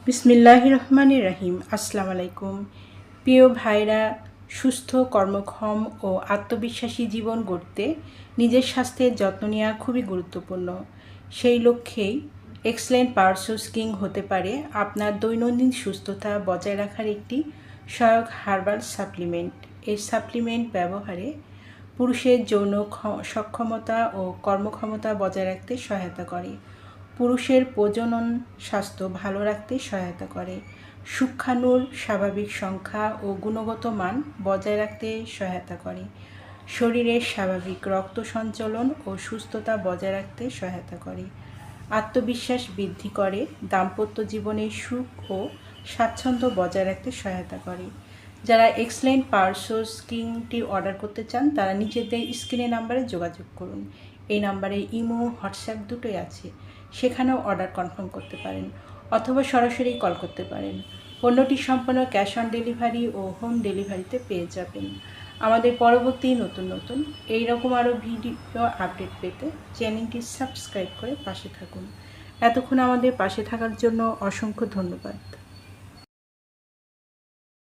বিসমিল্লাহির রহমানির রহিম। আসসালামু আলাইকুম। প্রিয় ভাইরা, সুস্থ, কর্মক্ষম ও আত্মবিশ্বাসী জীবন গড়তে নিজের স্বাস্থ্যের যত্ন নেওয়া খুবই গুরুত্বপূর্ণ। সেই লক্ষ্যেই এক্সেলেন্ট পাওয়ারসোর্স কিং হতে পারে আপনার দৈনন্দিন সুস্থতা বজায় রাখার একটি সহায়ক হার্বাল সাপ্লিমেন্ট। এই সাপ্লিমেন্ট ব্যবহারে পুরুষের যৌন সক্ষমতা ও কর্মক্ষমতা বজায় রাখতে সহায়তা করে, পুরুষের প্রজনন স্বাস্থ্য ভালো রাখতে সহায়তা করে, শুক্রাণুর স্বাভাবিক সংখ্যা ও গুণগত মান বজায় রাখতে সহায়তা করে, শরীরের স্বাভাবিক রক্ত সঞ্চালন ও সুস্থতা বজায় রাখতে সহায়তা করে, আত্মবিশ্বাস বৃদ্ধি করে, দাম্পত্য জীবনে সুখ ও স্বাচ্ছন্দ্য বজায় রাখতে সহায়তা করে। যারা এক্সেলেন্ট পাওয়ারসোর্স কিংটি অর্ডার করতে চান তারা নিজেদের স্ক্রিনে নাম্বারে যোগাযোগ করুন। এই নাম্বারে ইমো, হোয়াটসঅ্যাপ দুটোই আছে, সেখানেও অর্ডার কনফার্ম করতে পারেন অথবা সরাসরি কল করতে পারেন। পণ্যটি সম্পূর্ণ ক্যাশ অন ডেলিভারি ও হোম ডেলিভারিতে পেয়ে যাবেন। আমাদের পরবর্তী নতুন এইরকম আরও ভিডিও আপডেট পেতে চ্যানেলটি সাবস্ক্রাইব করে পাশে থাকুন। এতক্ষণ আমাদের পাশে থাকার জন্য অসংখ্য ধন্যবাদ।